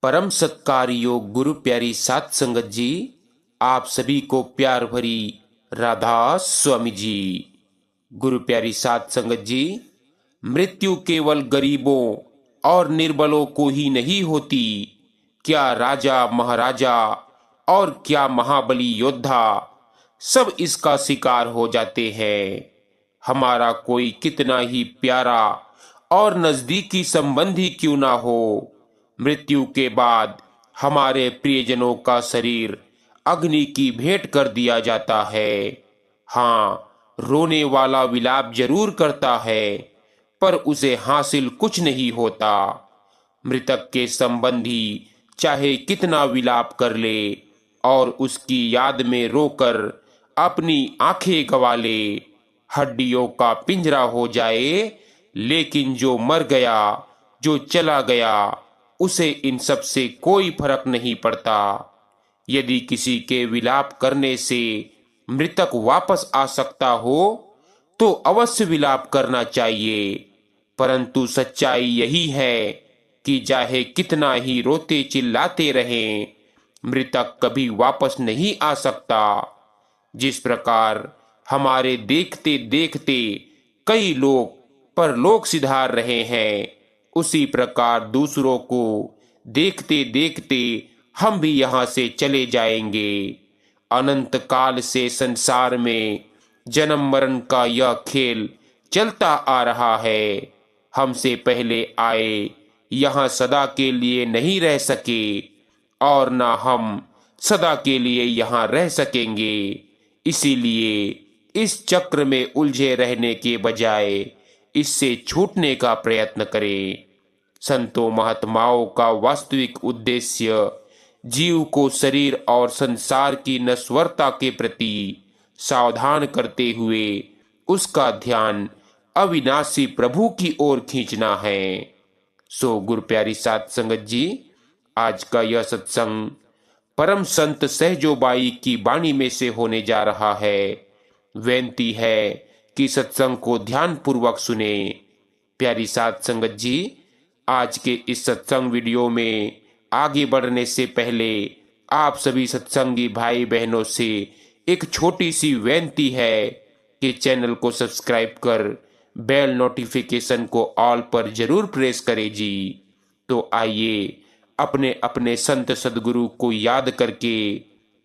परम सत्कारियों गुरु प्यारी सात संगत जी, आप सभी को प्यार भरी राधा स्वामी जी। गुरु प्यारी सात संगत जी, मृत्यु केवल गरीबों और निर्बलों को ही नहीं होती। क्या राजा महाराजा और क्या महाबली योद्धा सब इसका शिकार हो जाते हैं। हमारा कोई कितना ही प्यारा और नजदीकी संबंधी क्यों ना हो, मृत्यु के बाद हमारे प्रियजनों का शरीर अग्नि की भेंट कर दिया जाता है। हाँ, रोने वाला विलाप जरूर करता है, पर उसे हासिल कुछ नहीं होता। मृतक के संबंधी चाहे कितना विलाप कर ले और उसकी याद में रोकर अपनी आंखें गवा ले, हड्डियों का पिंजरा हो जाए, लेकिन जो मर गया, जो चला गया, उसे इन सब से कोई फर्क नहीं पड़ता। यदि किसी के विलाप करने से मृतक वापस आ सकता हो तो अवश्य विलाप करना चाहिए, परंतु सच्चाई यही है कि चाहे कितना ही रोते चिल्लाते रहें, मृतक कभी वापस नहीं आ सकता। जिस प्रकार हमारे देखते देखते कई लोग परलोक सिधार रहे हैं, उसी प्रकार दूसरों को देखते देखते हम भी यहाँ से चले जाएंगे। अनंत काल से संसार में जन्म मरण का यह खेल चलता आ रहा है। हमसे पहले आए यहाँ सदा के लिए नहीं रह सके और ना हम सदा के लिए यहाँ रह सकेंगे। इसीलिए इस चक्र में उलझे रहने के बजाय इससे छूटने का प्रयत्न करें। संतों महात्माओं का वास्तविक उद्देश्य जीव को शरीर और संसार की नश्वरता के प्रति सावधान करते हुए उसका ध्यान अविनाशी प्रभु की ओर खींचना है। सो गुरु प्यारी सात संगत जी, आज का यह सत्संग परम संत सहजोबाई की वाणी में से होने जा रहा है। बेनती है कि सत्संग को ध्यान पूर्वक सुने। प्यारी सात संगत जी, आज के इस सत्संग वीडियो में आगे बढ़ने से पहले आप सभी सत्संगी भाई बहनों से एक छोटी सी बेनती है कि चैनल को सब्सक्राइब कर बेल नोटिफिकेशन को ऑल पर जरूर प्रेस करें जी। तो आइए अपने अपने संत सदगुरु को याद करके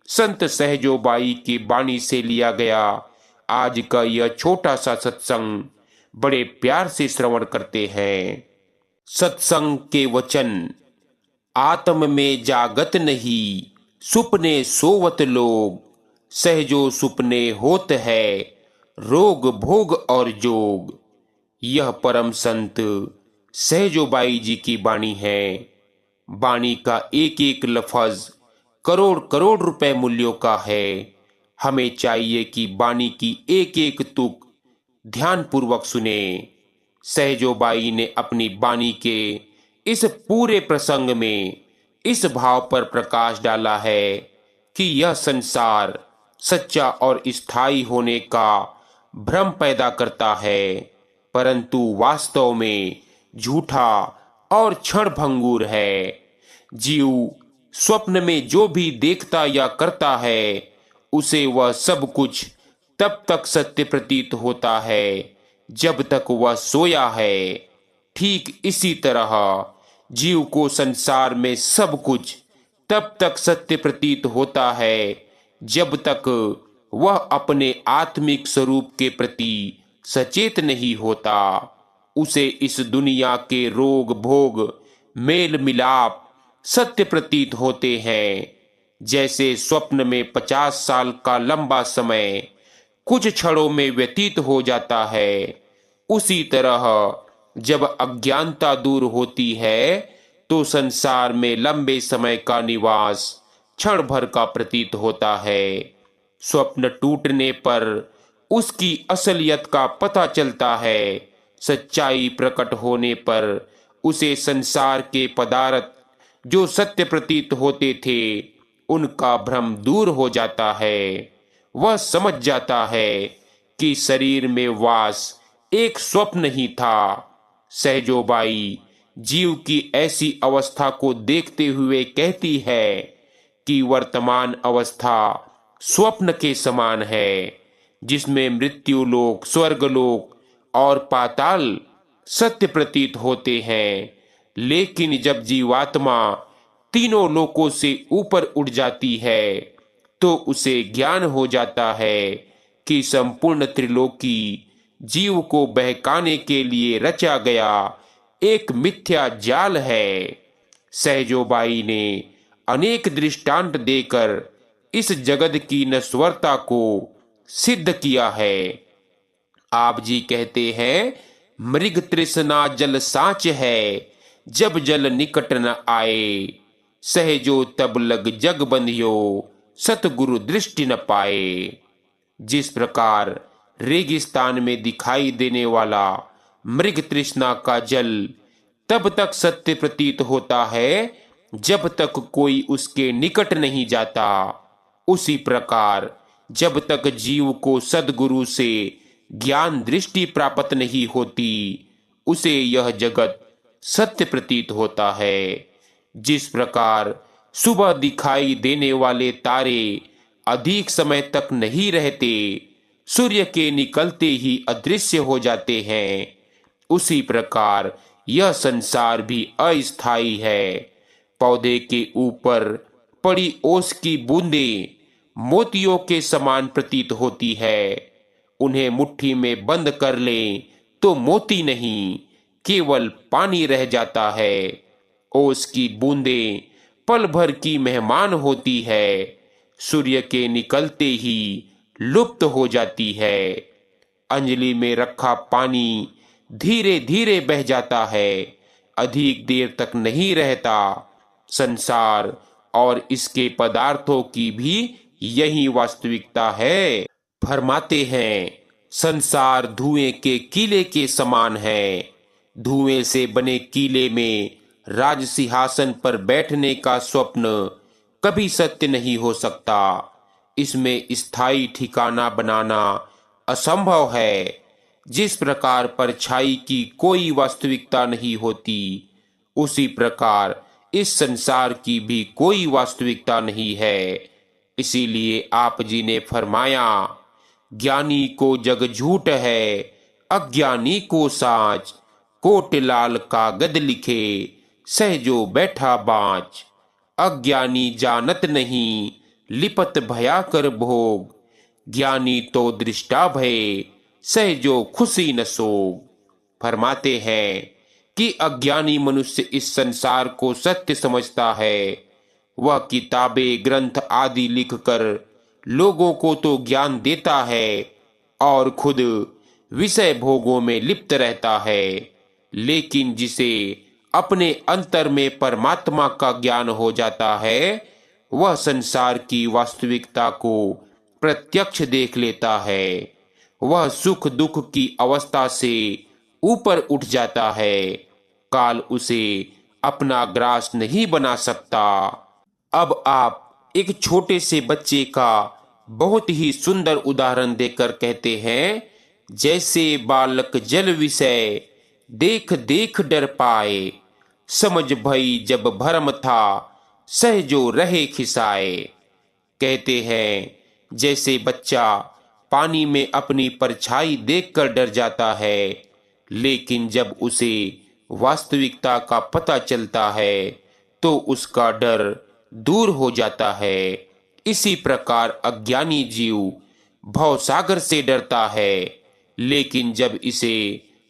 संत सहजोबाई की वाणी से लिया गया आज का यह छोटा सा सत्संग बड़े प्यार से श्रवण करते हैं। सत्संग के वचन। आत्म में जागत नहीं, सुपने सोवत लोग, सहजो सुपने होत है, रोग भोग और जोग। यह परम संत सहजोबाई जी की वाणी है। वाणी का एक एक लफ्ज करोड़ करोड़ रुपए मूल्यों का है। हमें चाहिए कि वाणी की एक एक तुक ध्यान पूर्वक सुने। सहजोबाई ने अपनी वाणी के इस पूरे प्रसंग में इस भाव पर प्रकाश डाला है कि यह संसार सच्चा और स्थायी होने का भ्रम पैदा करता है, परंतु वास्तव में झूठा और क्षणभंगुर है। जीव स्वप्न में जो भी देखता या करता है, उसे वह सब कुछ तब तक सत्य प्रतीत होता है जब तक वह सोया है। ठीक इसी तरह जीव को संसार में सब कुछ तब तक सत्य प्रतीत होता है जब तक वह अपने आत्मिक स्वरूप के प्रति सचेत नहीं होता। उसे इस दुनिया के रोग भोग मेल मिलाप सत्य प्रतीत होते हैं। जैसे स्वप्न में 50 साल का लंबा समय कुछ क्षणों में व्यतीत हो जाता है, उसी तरह जब अज्ञानता दूर होती है तो संसार में लंबे समय का निवास क्षण भर का प्रतीत होता है। स्वप्न टूटने पर उसकी असलियत का पता चलता है। सच्चाई प्रकट होने पर उसे संसार के पदार्थ जो सत्य प्रतीत होते थे, उनका भ्रम दूर हो जाता है। वह समझ जाता है कि शरीर में वास एक स्वप्न ही था। सहजोबाई जीव की ऐसी अवस्था को देखते हुए कहती है कि वर्तमान अवस्था स्वप्न के समान है, जिसमें मृत्यु लोक, स्वर्गलोक और पाताल सत्य प्रतीत होते हैं। लेकिन जब जीवात्मा तीनों लोकों से ऊपर उठ जाती है तो उसे ज्ञान हो जाता है कि संपूर्ण त्रिलोकी जीव को बहकाने के लिए रचा गया एक मिथ्या जाल है। सहजोबाई ने अनेक दृष्टांत देकर इस जगत की नश्वरता को सिद्ध किया है। आप जी कहते हैं, मृग तृष्णा जल साँच है, जब जल निकट न आए, सहजो तब लग जग बंधियो, सतगुरु दृष्टि न पाए। जिस प्रकार रेगिस्तान में दिखाई देने वाला मृग तृष्णा का जल तब तक सत्य प्रतीत होता है जब तक कोई उसके निकट नहीं जाता, उसी प्रकार जब तक जीव को सद्गुरु से ज्ञान दृष्टि प्राप्त नहीं होती, उसे यह जगत सत्य प्रतीत होता है। जिस प्रकार सुबह दिखाई देने वाले तारे अधिक समय तक नहीं रहते, सूर्य के निकलते ही अदृश्य हो जाते हैं, उसी प्रकार यह संसार भी अस्थायी है। पौधे के ऊपर पड़ी ओस की बूंदें मोतियों के समान प्रतीत होती है। उन्हें मुट्ठी में बंद कर लें तो मोती नहीं, केवल पानी रह जाता है। ओस की बूंदें पल भर की मेहमान होती है, सूर्य के निकलते ही लुप्त हो जाती है। अंजलि में रखा पानी धीरे धीरे बह जाता है, अधिक देर तक नहीं रहता। संसार और इसके पदार्थों की भी यही वास्तविकता है। फरमाते हैं, संसार धुएं के कीले के समान है। धुएं से बने कीले में राज सिंहासन पर बैठने का स्वप्न कभी सत्य नहीं हो सकता। इसमें स्थायी ठिकाना बनाना असंभव है। जिस प्रकार परछाई की कोई वास्तविकता नहीं होती, उसी प्रकार इस संसार की भी कोई वास्तविकता नहीं है। इसीलिए आप जी ने फरमाया, ज्ञानी को जग झूठ है, अज्ञानी को साच, कोट लाल कागद लिखे, सहजो बैठा बाँच। अज्ञानी जानत नहीं, लिपत भया कर भोग, ज्ञानी तो दृष्टा भय, सहजो खुशी न सोग। फरमाते हैं कि अज्ञानी मनुष्य इस संसार को सत्य समझता है। वह किताबें, ग्रंथ आदि लिखकर लोगों को तो ज्ञान देता है और खुद विषय भोगों में लिप्त रहता है, लेकिन जिसे अपने अंतर में परमात्मा का ज्ञान हो जाता है, वह संसार की वास्तविकता को प्रत्यक्ष देख लेता है। वह सुख दुख की अवस्था से ऊपर उठ जाता है। काल उसे अपना ग्रास नहीं बना सकता। अब आप एक छोटे से बच्चे का बहुत ही सुंदर उदाहरण देकर कहते हैं, जैसे बालक जल विषय देख देख डर पाए, समझ भई जब भरम था, सहजो रहे खिसाए। कहते हैं, जैसे बच्चा पानी में अपनी परछाई देखकर डर जाता है, लेकिन जब उसे वास्तविकता का पता चलता है तो उसका डर दूर हो जाता है। इसी प्रकार अज्ञानी जीव भवसागर से डरता है, लेकिन जब इसे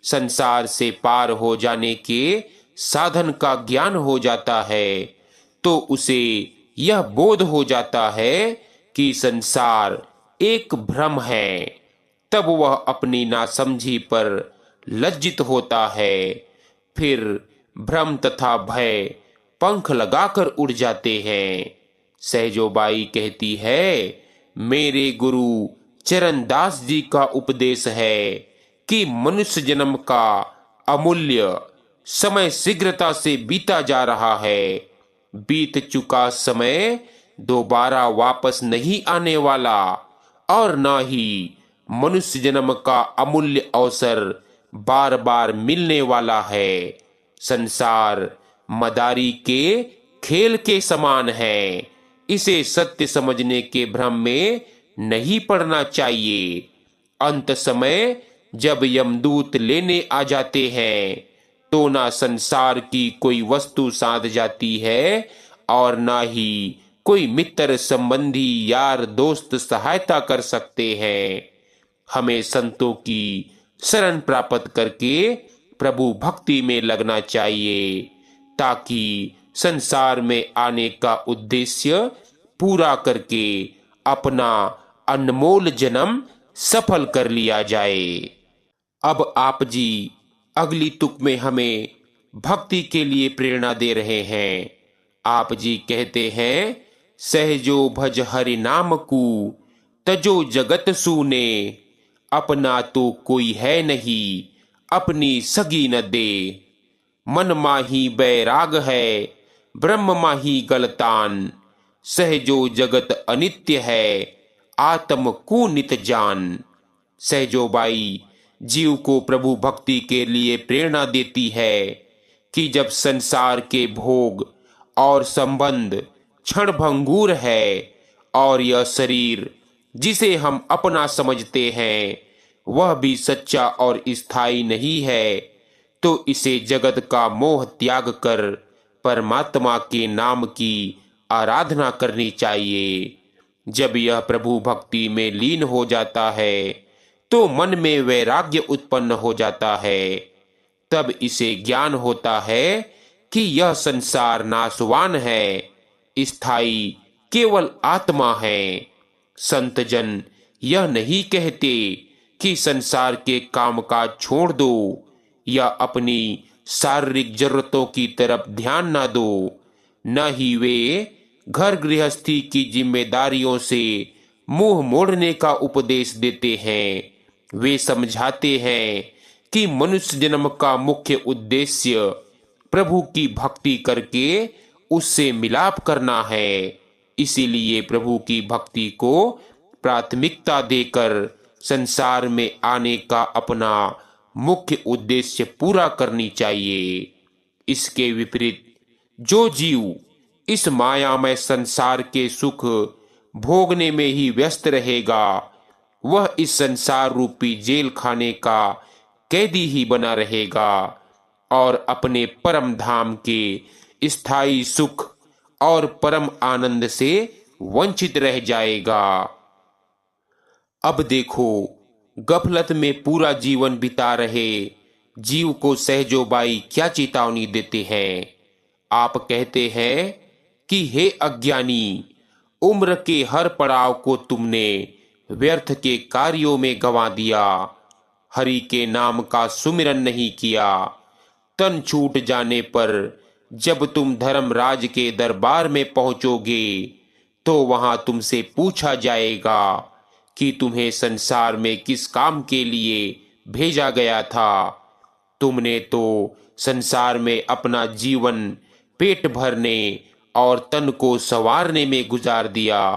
संसार से पार हो जाने के साधन का ज्ञान हो जाता है तो उसे यह बोध हो जाता है कि संसार एक भ्रम है। तब वह अपनी नासमझी पर लज्जित होता है। फिर भ्रम तथा भय पंख लगाकर उड़ जाते हैं। सहजोबाई कहती है, मेरे गुरु चरणदास जी का उपदेश है कि मनुष्य जन्म का अमूल्य समय शीघ्रता से बीता जा रहा है। बीत चुका समय दोबारा वापस नहीं आने वाला और न ही मनुष्य जन्म का अमूल्य अवसर बार बार मिलने वाला है। संसार मदारी के खेल के समान है। इसे सत्य समझने के भ्रम में नहीं पड़ना चाहिए। अंत समय जब यमदूत लेने आ जाते हैं तो ना संसार की कोई वस्तु साथ जाती है और ना ही कोई मित्र संबंधी यार दोस्त सहायता कर सकते हैं। हमें संतों की शरण प्राप्त करके प्रभु भक्ति में लगना चाहिए ताकि संसार में आने का उद्देश्य पूरा करके अपना अनमोल जन्म सफल कर लिया जाए। अब आप जी अगली तुक में हमें भक्ति के लिए प्रेरणा दे रहे हैं। आप जी कहते हैं, सहजो भज हरि नाम को तजो जगत सूने, अपना तो कोई है नहीं अपनी सगी न दे। मन माही बैराग है ब्रह्म माही गलतान, सहजो जगत अनित्य है आत्म को नित जान। सहजोबाई जीव को प्रभु भक्ति के लिए प्रेरणा देती है कि जब संसार के भोग और संबंध क्षण भंगुर है और यह शरीर जिसे हम अपना समझते हैं वह भी सच्चा और स्थायी नहीं है, तो इसे जगत का मोह त्याग कर परमात्मा के नाम की आराधना करनी चाहिए। जब यह प्रभु भक्ति में लीन हो जाता है तो मन में वैराग्य उत्पन्न हो जाता है। तब इसे ज्ञान होता है कि यह संसार नाशवान है, स्थायी केवल आत्मा है। संत जन यह नहीं कहते कि संसार के काम काज छोड़ दो या अपनी शारीरिक जरूरतों की तरफ ध्यान ना दो, न ही वे घर गृहस्थी की जिम्मेदारियों से मुंह मोड़ने का उपदेश देते हैं। वे समझाते हैं कि मनुष्य जन्म का मुख्य उद्देश्य प्रभु की भक्ति करके उससे मिलाप करना है। इसीलिए प्रभु की भक्ति को प्राथमिकता देकर संसार में आने का अपना मुख्य उद्देश्य पूरा करनी चाहिए। इसके विपरीत जो जीव इस मायामय संसार के सुख भोगने में ही व्यस्त रहेगा वह इस संसार रूपी जेल खाने का कैदी ही बना रहेगा और अपने परम धाम के स्थायी सुख और परम आनंद से वंचित रह जाएगा। अब देखो, गफलत में पूरा जीवन बिता रहे जीव को सहजोबाई क्या चेतावनी देते हैं। आप कहते हैं कि हे अज्ञानी, उम्र के हर पड़ाव को तुमने व्यर्थ के कार्यों में गंवा दिया। हरि के नाम का सुमिरन नहीं किया। तन छूट जाने पर जब तुम धर्मराज के दरबार में पहुंचोगे तो वहां तुमसे पूछा जाएगा कि तुम्हें संसार में किस काम के लिए भेजा गया था। तुमने तो संसार में अपना जीवन पेट भरने और तन को संवारने में गुजार दिया।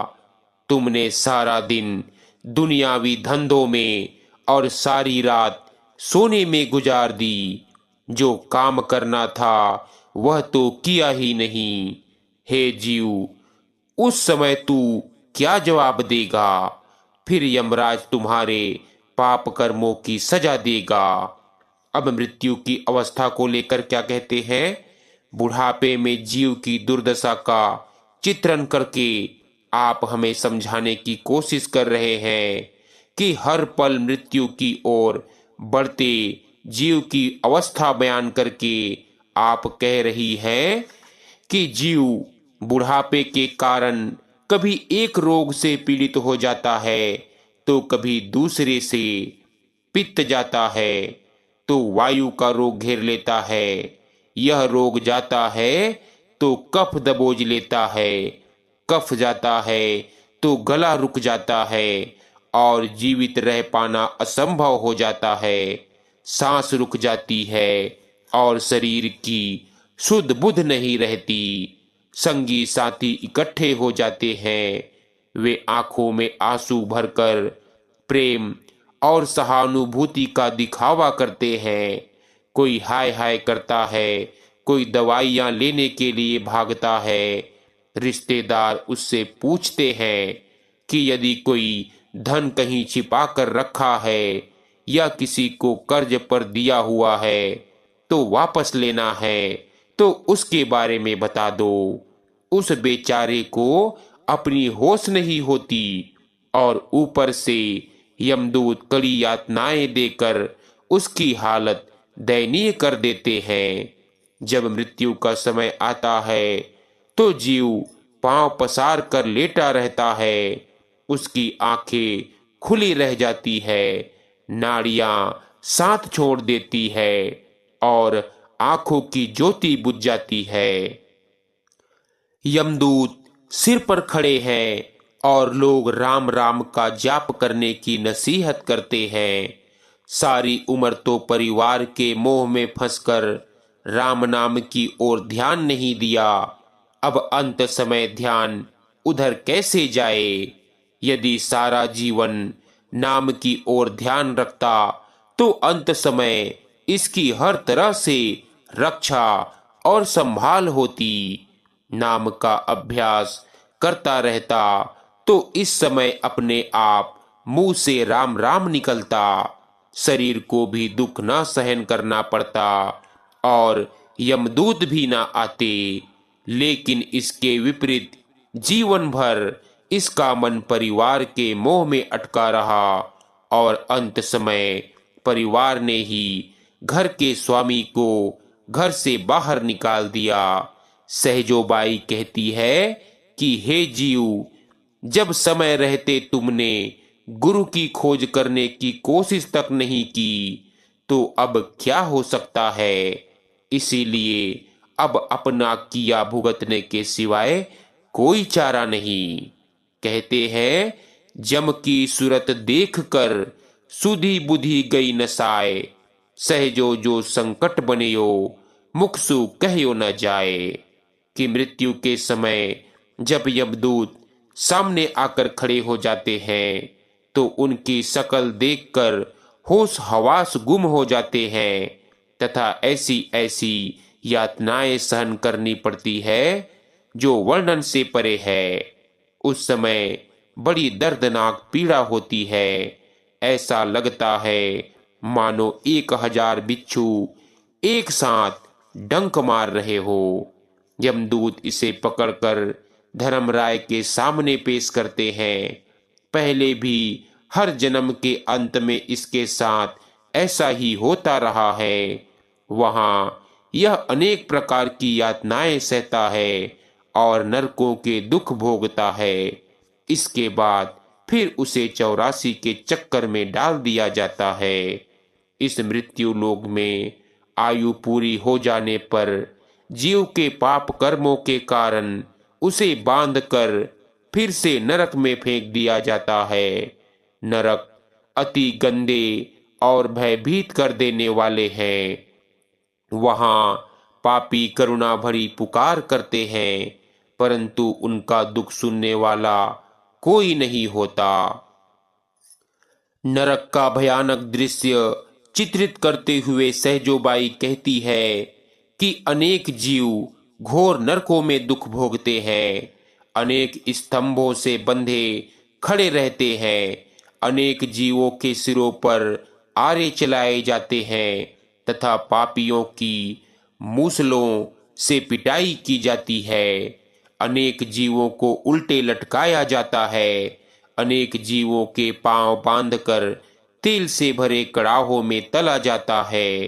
तुमने सारा दिन दुनियावी धंधों में और सारी रात सोने में गुजार दी। जो काम करना था वह तो किया ही नहीं। हे जीव, उस समय तू क्या जवाब देगा? फिर यमराज तुम्हारे पाप कर्मों की सजा देगा। अब मृत्यु की अवस्था को लेकर क्या कहते हैं? बुढ़ापे में जीव की दुर्दशा का चित्रण करके आप हमें समझाने की कोशिश कर रहे हैं कि हर पल मृत्यु की ओर बढ़ते जीव की अवस्था बयान करके आप कह रही हैं कि जीव बुढ़ापे के कारण कभी एक रोग से पीड़ित हो जाता है तो कभी दूसरे से, पित्त जाता है तो वायु का रोग घेर लेता है, यह रोग जाता है तो कफ दबोच लेता है, कफ जाता है तो गला रुक जाता है और जीवित रह पाना असंभव हो जाता है। सांस रुक जाती है और शरीर की शुद्ध बुद्ध नहीं रहती। संगी साथी इकट्ठे हो जाते हैं। वे आंखों में आंसू भरकर प्रेम और सहानुभूति का दिखावा करते हैं। कोई हाय हाय करता है कोई दवाइयाँ लेने के लिए भागता है। रिश्तेदार उससे पूछते हैं कि यदि कोई धन कहीं छिपा कर रखा है या किसी को कर्ज पर दिया हुआ है तो वापस लेना है तो उसके बारे में बता दो। उस बेचारे को अपनी होश नहीं होती और ऊपर से यमदूत कड़ी यातनाएं देकर उसकी हालत दयनीय कर देते हैं। जब मृत्यु का समय आता है तो जीव पांव पसार कर लेटा रहता है। उसकी आंखें खुली रह जाती है, नाड़ियां साथ छोड़ देती है और आंखों की ज्योति बुझ जाती है। यमदूत सिर पर खड़े हैं और लोग राम राम का जाप करने की नसीहत करते हैं। सारी उम्र तो परिवार के मोह में फंसकर राम नाम की ओर ध्यान नहीं दिया। अब अंत समय ध्यान उधर कैसे जाए? यदि सारा जीवन नाम की ओर ध्यान रखता तो अंत समय इसकी हर तरह से रक्षा और संभाल होती। नाम का अभ्यास करता रहता तो इस समय अपने आप मुंह से राम राम निकलता। शरीर को भी दुख ना सहन करना पड़ता और यमदूत भी ना आते। लेकिन इसके विपरीत जीवन भर इसका मन परिवार के मोह में अटका रहा और अंत समय परिवार ने ही घर के स्वामी को घर से बाहर निकाल दिया। सहजोबाई कहती है कि हे जीव, जब समय रहते तुमने गुरु की खोज करने की कोशिश तक नहीं की तो अब क्या हो सकता है? इसीलिए अब अपना किया भुगतने के सिवाय कोई चारा नहीं। कहते हैं जम की सूरत देख कर सुधी बुद्धि गई नसाए, सहजो जो संकट बनियो मुखसु कहियो न जाए। कि मृत्यु के समय जब यमदूत सामने आकर खड़े हो जाते हैं तो उनकी शक्ल देखकर होश हवास गुम हो जाते हैं तथा ऐसी ऐसी यातनाएं सहन करनी पड़ती है जो वर्णन से परे है। उस समय बड़ी दर्दनाक पीड़ा होती है। ऐसा लगता है मानो 1000 बिच्छू एक साथ डंक मार रहे हो। यमदूत इसे पकड़कर धर्मराय के सामने पेश करते हैं। पहले भी हर जन्म के अंत में इसके साथ ऐसा ही होता रहा है। वहां यह अनेक प्रकार की यातनाएं सहता है और नरकों के दुख भोगता है। इसके बाद फिर उसे 84 के चक्कर में डाल दिया जाता है। इस मृत्यु लोक में आयु पूरी हो जाने पर जीव के पाप कर्मों के कारण उसे बांधकर फिर से नरक में फेंक दिया जाता है। नरक अति गंदे और भयभीत कर देने वाले हैं। वहां पापी करुणा भरी पुकार करते हैं परंतु उनका दुख सुनने वाला कोई नहीं होता। नरक का भयानक दृश्य चित्रित करते हुए सहजोबाई कहती है कि अनेक जीव घोर नरकों में दुख भोगते हैं। अनेक स्तंभों से बंधे खड़े रहते हैं। अनेक जीवों के सिरों पर आरे चलाए जाते हैं तथा पापियों की मूसलों से पिटाई की जाती है। अनेक जीवों को उल्टे लटकाया जाता है। अनेक जीवों के पांव बांधकर तेल से भरे कड़ाहों में तला जाता है।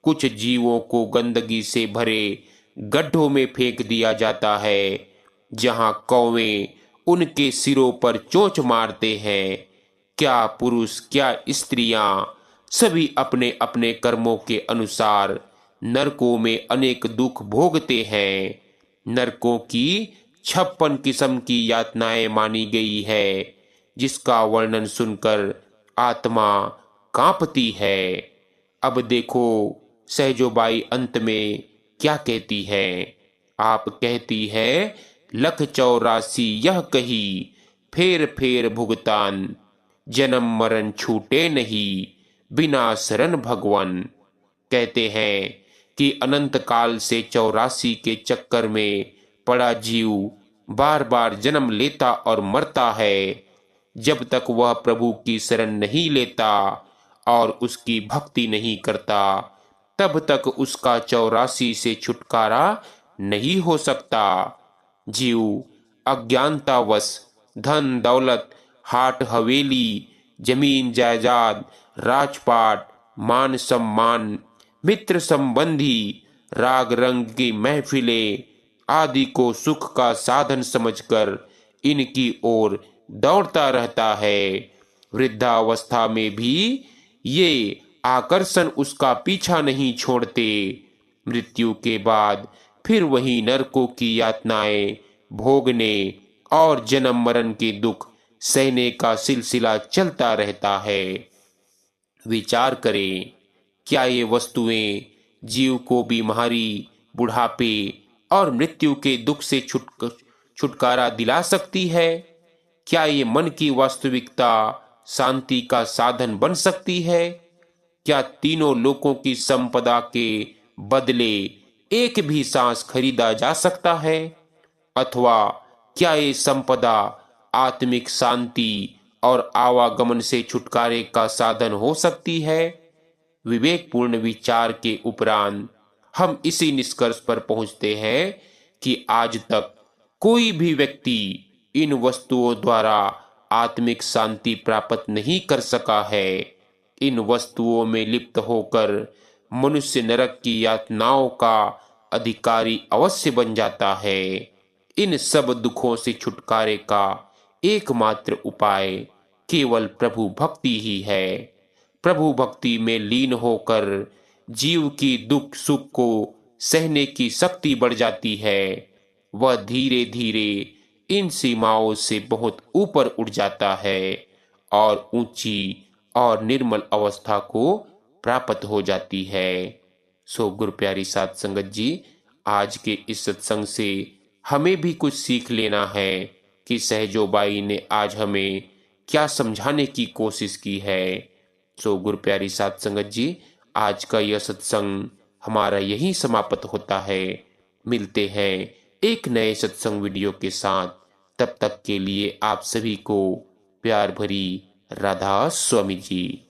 कुछ जीवों को गंदगी से भरे गड्ढों में फेंक दिया जाता है जहां कौवे उनके सिरों पर चोंच मारते हैं। क्या पुरुष क्या स्त्रियां सभी अपने अपने कर्मों के अनुसार नरकों में अनेक दुख भोगते हैं। नरकों की 56 किस्म की यातनाएं मानी गई है जिसका वर्णन सुनकर आत्मा कांपती है। अब देखो सहजोबाई अंत में क्या कहती है। आप कहती है 184 यह कही फेर फेर भुगतान, जन्म मरण छूटे नहीं बिना शरण भगवान। कहते हैं कि अनंत काल से 84 के चक्कर में पड़ा जीव बार बार जन्म लेता और मरता है। जब तक वह प्रभु की शरण नहीं लेता और उसकी भक्ति नहीं करता, तब तक उसका 84 से छुटकारा नहीं हो सकता। जीव अज्ञानतावश धन दौलत, हाट हवेली, जमीन जायदाद, राजपाट, मान सम्मान, मित्र संबंधी, राग रंग की महफिलें आदि को सुख का साधन समझकर इनकी ओर दौड़ता रहता है। वृद्धावस्था में भी ये आकर्षण उसका पीछा नहीं छोड़ते। मृत्यु के बाद फिर वही नरकों की यातनाएं भोगने और जन्म मरण के दुख सहने का सिलसिला चलता रहता है। विचार करें, क्या ये वस्तुएं जीव को बीमारी, बुढ़ापे और मृत्यु के दुख से छुटकारा दिला सकती है? क्या ये मन की वास्तविकता शांति का साधन बन सकती है? क्या तीनों लोकों की संपदा के बदले एक भी सांस खरीदा जा सकता है? अथवा क्या ये संपदा आत्मिक शांति और आवागमन से छुटकारे का साधन हो सकती है? विवेकपूर्ण विचार के उपरांत हम इसी निष्कर्ष पर पहुंचते हैं कि आज तक कोई भी व्यक्ति इन वस्तुओं द्वारा आत्मिक शांति प्राप्त नहीं कर सका है। इन वस्तुओं में लिप्त होकर मनुष्य नरक की यातनाओं का अधिकारी अवश्य बन जाता है। इन सब दुखों से छुटकारे का एकमात्र उपाय केवल प्रभु भक्ति ही है। प्रभु भक्ति में लीन होकर जीव की दुख सुख को सहने की शक्ति बढ़ जाती है। वह धीरे धीरे इन सीमाओं से बहुत ऊपर उठ जाता है और ऊंची और निर्मल अवस्था को प्राप्त हो जाती है। सो गुरु प्यारी साध संगत जी, आज के इस सत्संग से हमें भी कुछ सीख लेना है कि सहजोबाई ने आज हमें क्या समझाने की कोशिश की है। सो गुरु प्यारी साध संगत जी, आज का यह सत्संग हमारा यहीं समाप्त होता है। मिलते हैं एक नए सत्संग वीडियो के साथ। तब तक के लिए आप सभी को प्यार भरी राधा स्वामी जी।